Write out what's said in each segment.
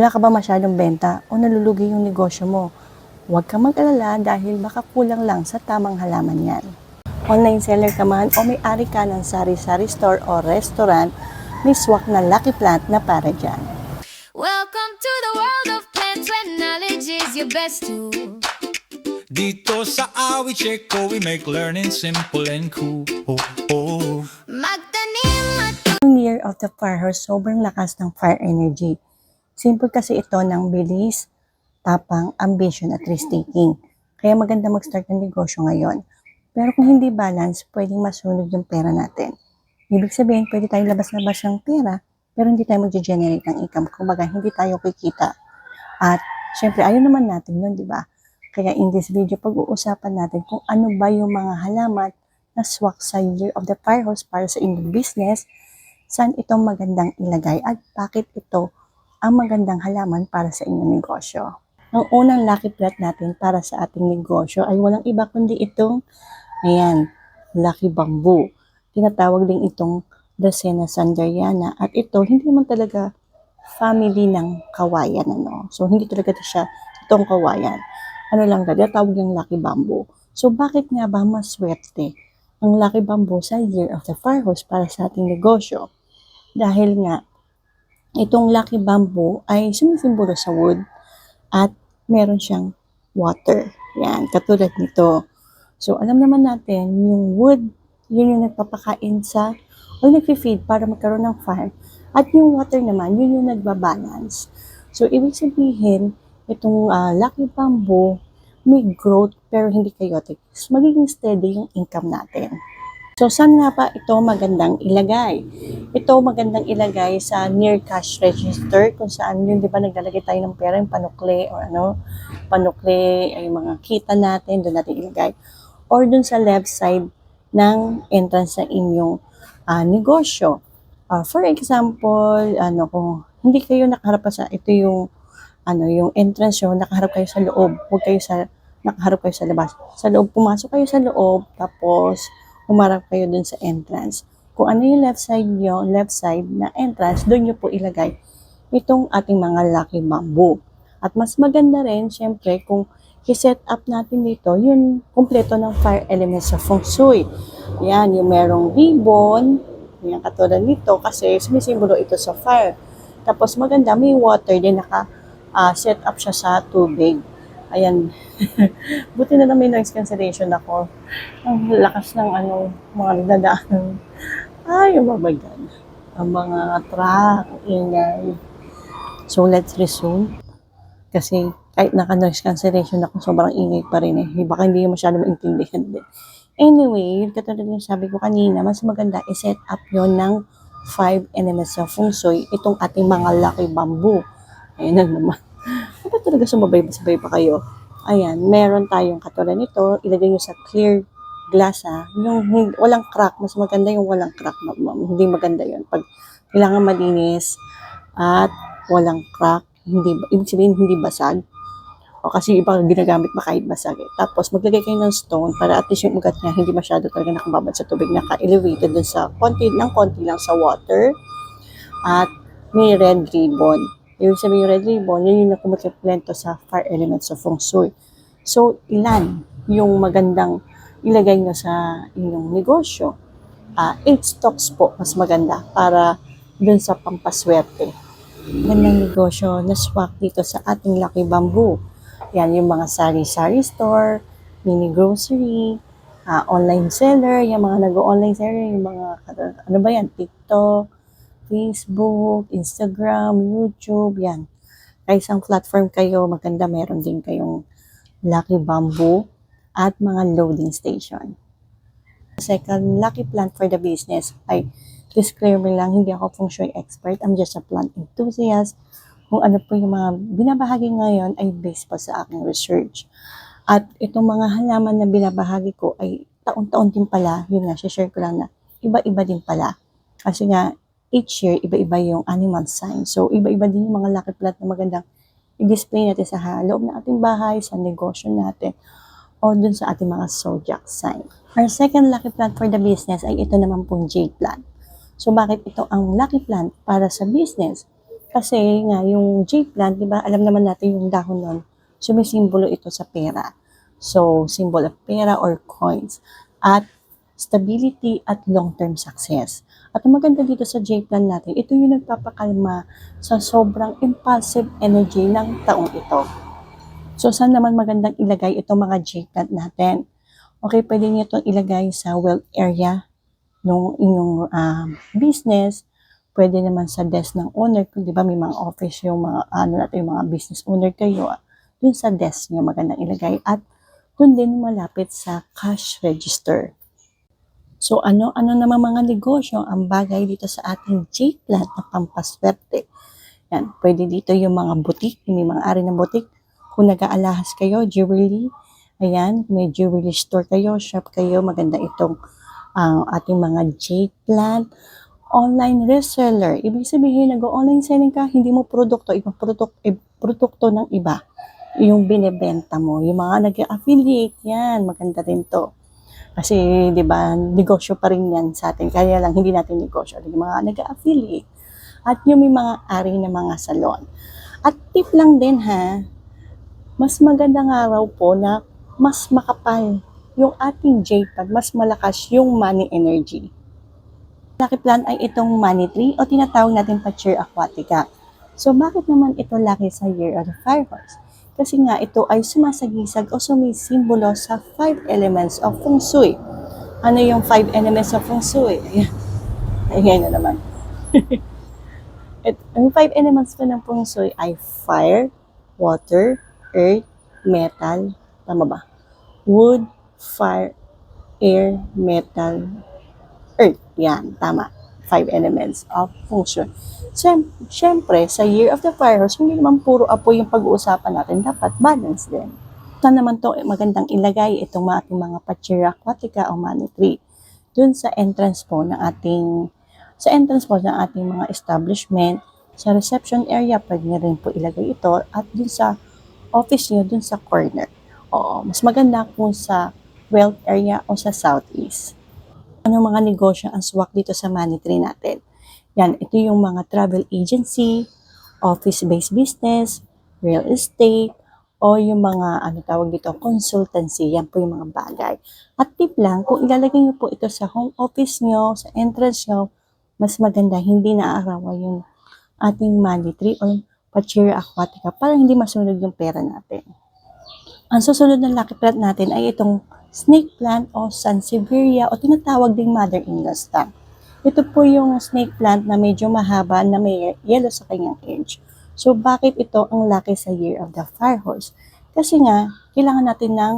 Wala ka ba masyadong benta o nalulugi yung negosyo mo? Huwag kang mag-alala dahil baka kulang lang sa tamang halaman yan. Online seller ka man o may-ari ka ng sari-sari store o restaurant, may swak na Lucky Plant na para dyan. Welcome to the world of plants where knowledge is your best tool. Dito sa Awit Checo, we make learning simple and cool. Magtanim at Ang Year of the Firehorse, sobrang lakas ng fire energy. Simple kasi ito ng bilis, tapang, ambition at risk-taking. Kaya maganda mag-start ng negosyo ngayon. Pero kung hindi balance, pwedeng masunog yung pera natin. Ibig sabihin, pwede tayong labas-labas ng pera, pero hindi tayo mag-generate ng income. Kumbaga, hindi tayo kikita. At syempre, ayaw naman natin yun, di ba? Kaya in this video, pag-uusapan natin kung ano ba yung mga halaman na swak sa Year of the Firehorse para sa inyong business, saan itong magandang ilagay at bakit ito ang magandang halaman para sa inyong negosyo. Ang unang lucky plant natin para sa ating negosyo ay walang iba kundi itong, ayan, lucky bamboo. Tinatawag din itong Dracena sanderiana at ito hindi man talaga family ng kawayan. So hindi talaga siya itong kawayan. Ano lang talaga, tawag yung lucky bamboo. So bakit nga ba maswerte ang lucky bamboo sa Year of the Firehorse para sa ating negosyo? Dahil nga, itong lucky bamboo ay sumisimbolo sa wood at meron siyang water. Yan, katulad nito. So, alam naman natin, yung wood, yun yung nagpapakain sa, o nagfi-feed para magkaroon ng fire. At yung water naman, yun yung nagbabalance. So, ibig sabihin, itong lucky bamboo, may growth pero hindi chaotic. Magiging steady yung income natin. So, saan nga pa ito magandang ilagay? Ito magandang ilagay sa near cash register kung saan yun, di ba, naglalagay tayo ng pera, yung panukli or panukli, ay mga kita natin, doon natin ilagay. Or doon sa left side ng entrance sa inyong negosyo. For example, kung hindi kayo nakaharap sa, ito yung, yung entrance nyo, nakaharap kayo sa loob, huwag kayo nakaharap kayo sa labas. Sa loob, pumasok kayo sa loob, tapos, umarap kayo dun sa entrance. Kung ano yung left side na entrance, dun nyo po ilagay itong ating mga lucky bamboo. At mas maganda rin, syempre, kung i-set up natin dito, yung kumpleto ng fire elements sa feng shui. Yan, yung merong ribbon, yan katulad nito, kasi sumisimbolo ito sa fire. Tapos maganda, may water din, naka-set up siya sa tubig. Ayan. Buti na may noise cancellation ako. Ang lakas ng mga nagdadaan. Ay, oh my God. Ang mga truck, ingay. So, let's resume. Kasi kahit naka-noise cancellation ako, sobrang ingay pa rin eh. Baka hindi yung masyado maintindihan din. Anyway, katulad yung sabi ko kanina, mas maganda i-set up yon ng 5 elements of feng shui, itong ating mga lucky bamboo. Ayun na naman. Dapat talaga sumabay-sabay pa kayo. Ayan, meron tayong katulad nito, ilagay nyo sa clear glass yung walang crack, mas maganda yung walang crack, hindi maganda yun. Pag kailangan malinis at walang crack, ibig sabihin hindi basag. O kasi iba ginagamit ba kahit basag eh. Tapos maglagay kayo ng stone para at least yung ugat niya hindi masyado talaga nakababad sa tubig, naka-elevated dun sa konti lang sa water. At may red ribbon. Ibig sabihin yung red ribbon, yun yung nakumukiplento sa fire elements of feng shui. So, ilan yung magandang ilagay nyo sa inyong negosyo? 8 stocks po, mas maganda para dun sa pampaswerte. Magandang negosyo na swak dito sa ating lucky bamboo. Yan yung mga sari-sari store, mini grocery, online seller, yung mga nag-online seller, yung mga, TikTok, Facebook, Instagram, YouTube, yan. Kaya isang platform kayo, maganda meron din kayong lucky bamboo at mga loading station. Second, lucky plant for the business ay disclaimer lang, hindi ako feng shui expert, I'm just a plant enthusiast. Kung ano po yung mga binabahagi ngayon ay based pa sa aking research. At itong mga halaman na binabahagi ko ay taon-taon din pala, yun nga, share ko lang na iba-iba din pala. Kasi nga, each year, iba-iba yung animal sign. So, iba-iba din yung mga lucky plant na magandang i-display natin sa loob ng ating bahay, sa negosyo natin, o dun sa ating mga zodiac sign. Our second lucky plant for the business ay ito naman pong jade plant. So, bakit ito ang lucky plant para sa business? Kasi nga, yung jade plant, di ba, alam naman natin yung dahon nun, sumisimbolo ito sa pera. So, symbol of pera or coins. At stability at long-term success. At ang maganda dito sa jade plant natin, ito yung nagpapakalma sa sobrang impulsive energy ng taong ito. So, saan naman magandang ilagay itong mga jade plant natin? Okay, pwede nyo itong ilagay sa wealth area ng inyong business. Pwede naman sa desk ng owner. Kung di ba may mga office yung mga, yung mga business owner kayo. Dun sa desk nyo magandang ilagay. At dun din malapit sa cash register. So, ano naman mga negosyo ang bagay dito sa ating jade plant na pampaswerte? Yan, pwede dito yung mga butik, may mga ari ng butik. Kung nag-aalahas kayo, jewelry, ayan, may jewelry store kayo, shop kayo, maganda itong ating mga jade plant. Online reseller, ibig sabihin, nag-online selling ka, hindi mo produkto, ibang produkto ng iba, yung binebenta mo. Yung mga nag-affiliate, yan, maganda rin to. Kasi, di ba, negosyo pa rin yan sa atin. Kaya lang, hindi natin negosyo. Yung mga nag-affiliate. At yung may mga ari na mga salon. At tip lang din ha, mas maganda nga raw po na mas makapal yung ating jade plant, mas malakas yung money energy. Lucky plant ay itong money tree o tinatawag natin Pachira aquatica. So, bakit naman ito lucky sa Year of the Fire Horse? Kasi nga ito ay sumasagisag o sumisimbolo sa 5 elements of Feng Shui. Ano yung 5 elements of Feng Shui? Ayan na naman. Ang 5 elements po ng Feng Shui ay fire, water, earth, metal, tama ba? Wood, fire, air, metal, earth. Yan, tama. 5 elements of Feng Shui. Siyempre, sa Year of the Fire Horse, hindi naman puro apoy yung pag-uusapan natin. Dapat balance din. Saan naman to magandang ilagay itong ating mga Pachira aquatica o money tree? Dun sa entrance po ng ating mga establishment, sa reception area, pwede nyo rin po ilagay ito, at dun sa office nyo, dun sa corner. Oo, mas maganda kung sa wealth area o sa southeast. Ano mga negosyo ang swak dito sa money tree natin? Yan, ito yung mga travel agency, office-based business, real estate, o yung mga, consultancy. Yan po yung mga bagay. At tip lang, kung ilalagay nyo po ito sa home office nyo, sa entrance nyo, mas maganda, hindi naaarawan yung ating money tree o Pachira aquatica para hindi masunod yung pera natin. Ang susunod na lucky plant natin ay itong snake plant o sansevieria o tinatawag ding mother-in-law stem. Ito po yung snake plant na medyo mahaba na may yellow sa kanyang edge. So, bakit ito ang lucky sa Year of the Fire Horse? Kasi nga, kailangan natin ng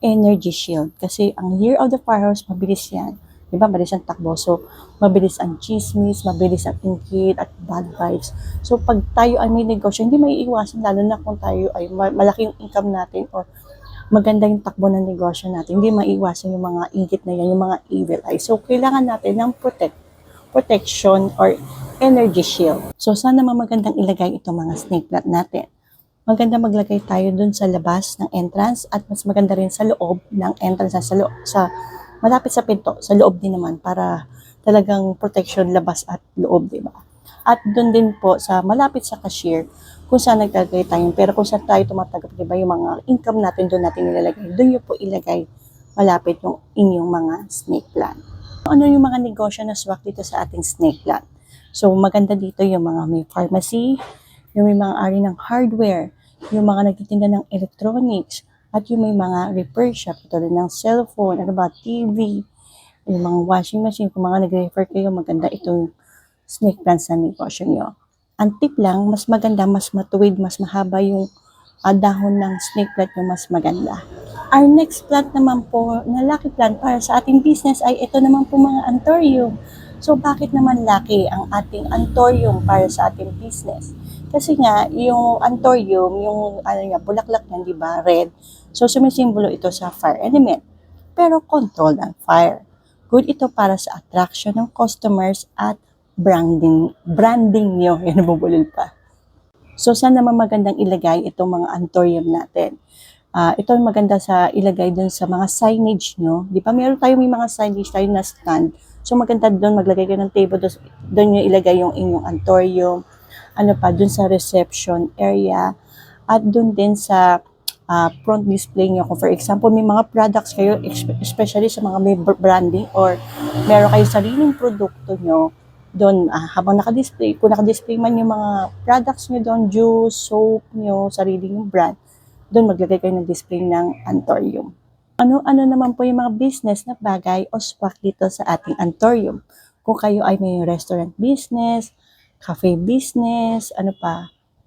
energy shield. Kasi ang Year of the Fire Horse, mabilis yan. Diba? Mabilis ang takbo. So, mabilis ang chismis, mabilis ang inggit at bad vibes. So, pag tayo ay may negosyo, hindi may iwasan, lalo na kung tayo ay malaki yung income natin or maganda yung takbo ng negosyo natin. Hindi maiwasan yung mga inggit na yan, yung mga evil eye. So, kailangan natin ng protection or energy shield. So, saan naman magandang ilagay itong mga snake plant natin? Maganda maglagay tayo dun sa labas ng entrance at mas maganda rin sa loob ng entrance sa malapit sa pinto, sa loob din naman para talagang protection labas at loob, di ba? At dun din po sa malapit sa cashier kung saan naglalagay tayo. Pero kung saan tayo tumatagap, di ba, yung mga income natin doon natin nilalagay. Doon nyo po ilagay malapit yung inyong mga snake plant. Ano yung mga negosyo na swak dito sa ating snake plant? So, maganda dito yung mga may pharmacy, yung may mga ari ng hardware, yung mga nagtitinda ng electronics, at yung may mga repair shop, ito rin ng cellphone, TV, yung mga washing machine, kung mga nag-refer kayo, maganda itong snake plant sa negosyo nyo. Ang tip lang, mas maganda, mas matuwid, mas mahaba yung dahon ng snake plant nyo, mas maganda. Our next plant naman po, na lucky plant para sa ating business ay ito naman po mga anthurium. So, bakit naman lucky ang ating anthurium para sa ating business? Kasi nga, yung anthurium, yung bulaklak niyan, di ba, red. So, sumisimbolo ito sa fire element. Pero control ng fire. Good ito para sa attraction ng customers at branding nyo. Yan, nabubulol pa. So, saan naman magandang ilagay itong mga anthurium natin? Ito maganda sa ilagay dun sa mga signage nyo. Di ba, meron tayo may mga signage tayo na stand. So, maganda doon, maglagay kayo ng table, doon nyo ilagay yung inyong anthurium. dun sa reception area, at dun din sa front display nyo. Kung for example, may mga products kayo, especially sa mga may branding or meron kayo sariling produkto nyo, doon, habang naka-display, kung naka-display man yung mga products nyo doon, juice, soap nyo, sarili yung brand, doon maglagay kayo ng display ng Antorium. Ano naman po yung mga business na bagay o swak dito sa ating Antorium? Kung kayo ay may restaurant business, cafe business,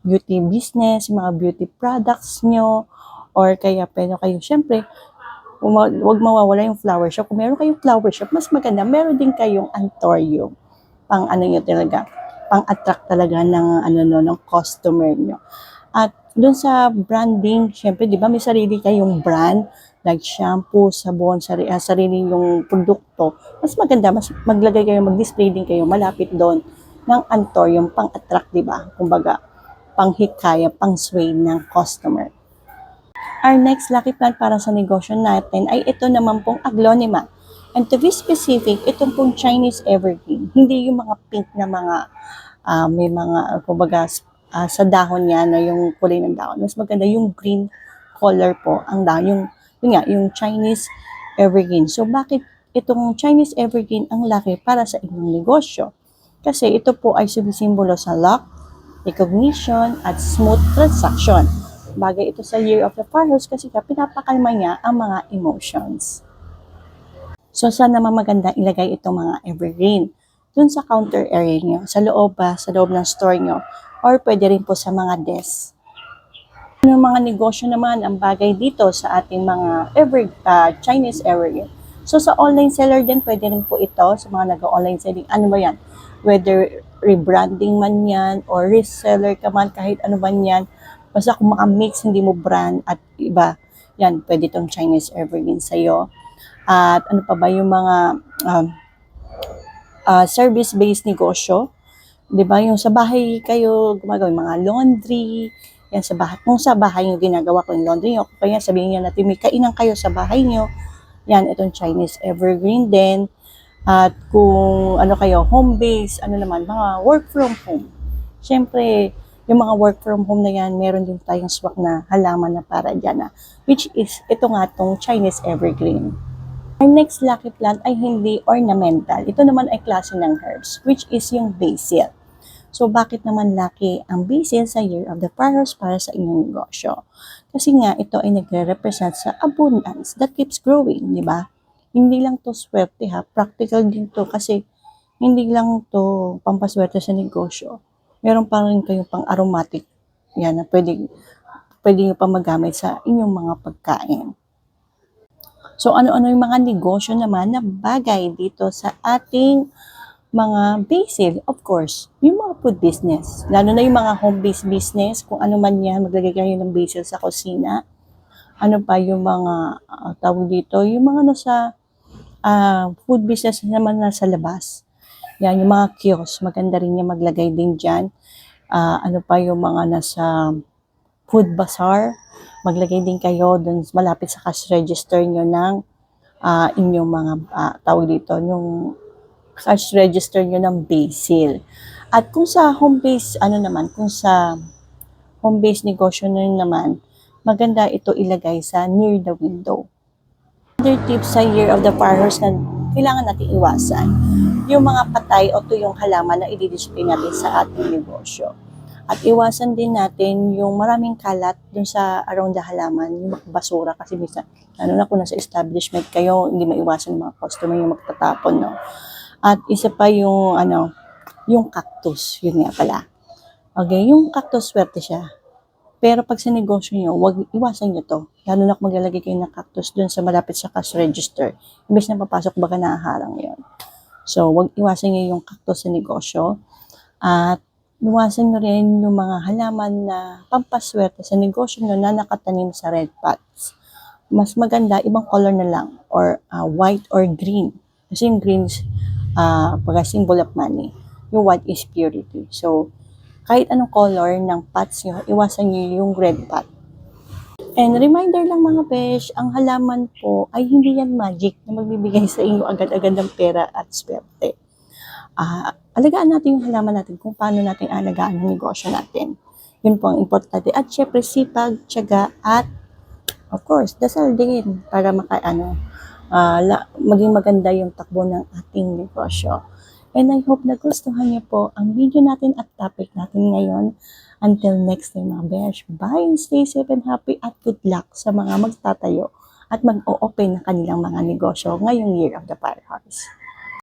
beauty business, mga beauty products nyo, or kaya pwede kayo, syempre, huwag mawawala yung flower shop. Kung meron kayong flower shop, mas maganda, meron din kayong Antorium. Pang nyo talaga, pang-attract talaga ng ng customer nyo. At doon sa branding, syempre, di ba may sarili kayong brand, like shampoo, sabon, sarili yung produkto. Mas maganda, mas maglagay kayo, mag-display din kayo, malapit doon ng Antorium, pang-attract, di ba? Kumbaga, pang-hikaya, pang-sway ng customer. Our next lucky plant para sa negosyo natin ay ito naman pong Aglonema. And to be specific, itong pong Chinese evergreen. Hindi yung mga pink na mga, may mga, kumbaga, sa dahon niya na yung kulay ng dahon. Mas maganda yung green color po ang dahon. Yung Chinese evergreen. So, bakit itong Chinese evergreen ang lucky para sa inyong negosyo? Kasi ito po ay sumisimbolo sa luck, recognition, at smooth transaction. Bagay ito sa Year of the Fire Horse kasi pinapakalma niya ang mga emotions. So, saan naman maganda ilagay itong mga evergreen? Dun sa counter area nyo, sa loob ng store nyo, or pwede rin po sa mga desk. Yung mga negosyo naman ang bagay dito sa ating mga Chinese evergreen. So, sa online seller din, pwede rin po ito sa mga nag-online selling. Ano ba yan? Whether rebranding man yan, or reseller ka man, kahit ano man yan, basta kung maka-mix, hindi mo brand at iba, yan, pwede itong Chinese evergreen sa'yo. At ano pa ba yung mga service-based negosyo, 'di ba? Yung sa bahay kayo gumagawa mga laundry, yan sa bahay. Kung sa bahay niyo ginagawa ko yung laundry niyo, kaya sabihin niyo natin may kainan kayo sa bahay niyo, yan itong Chinese evergreen din. At kung kayo home-based, naman mga work from home. Syempre, yung mga work from home na yan, meron din tayong swak na halaman na para dyan which is ito nga tong Chinese evergreen. Our next lucky plant ay hindi ornamental. Ito naman ay klase ng herbs, which is yung basil. So, bakit naman lucky ang basil sa Year of the Fire Horse para sa inyong negosyo? Kasi nga, ito ay nagre-represent sa abundance that keeps growing, di ba? Hindi lang to swerte practical din to kasi hindi lang to pampaswerte sa negosyo. Meron pa rin kayong pang aromatic yan na pwede nyo pa magamit sa inyong mga pagkain. So, ano-ano yung mga negosyo naman na bagay dito sa ating mga basil? Of course, yung mga food business. Lalo na yung mga home-based business, kung ano man yan, maglagay kayo ng basil sa kusina. Ano pa yung mga, tawag dito, yung mga nasa food business naman nasa labas. Yan, yung mga kiosk, maganda rin yung maglagay din dyan. Ano pa yung mga nasa food bazaar, maglagay din kayo dun malapit sa cash register nyo ng inyong mga tawag dito, yung cash register nyo ng basil. At kung sa home-based, kung sa home-based negosyo nyo naman, maganda ito ilagay sa near the window. Other tips sa Year of the Fire Horse na kailangan natin iwasan, yung mga patay o tuyong halaman na i-display natin sa ating negosyo. At iwasan din natin yung maraming kalat dun sa around the halaman, yung basura kasi minsan, kung nasa establishment kayo, hindi maiwasan ng mga customer yung magtatapon, no? At isa pa yung, yung cactus, yun nga pala. Okay, yung cactus, swerte siya. Pero pag sa negosyo nyo, iwasan nyo to. Lalo na kung maglalagay kayo ng cactus dun sa malapit sa cash register. Imbes na papasok, baka nahaharang yun. So, iwasan nyo yung cactus sa negosyo. At iwasan nyo rin yung mga halaman na pampaswerte sa negosyo nyo na nakatanim sa red pots. Mas maganda, ibang color na lang, or white or green. Kasi yung green is symbol of money. Yung white is purity. So, kahit anong color ng pots nyo, iwasan nyo yung red pot. And reminder lang mga besh, ang halaman po ay hindi yan magic na magbibigay sa inyo agad-agad ng pera at swerte. alagaan natin yung halaman natin kung paano natin alagaan ang negosyo natin. Yun po ang importante. At syempre, sipag, tiyaga, at of course, dasal din para maging maganda yung takbo ng ating negosyo. And I hope nagustuhan niyo po ang video natin at topic natin ngayon. Until next time mga besh, bye and stay safe and happy at good luck sa mga magtatayo at mag-o-open ng kanilang mga negosyo ngayong Year of the Fire Horse.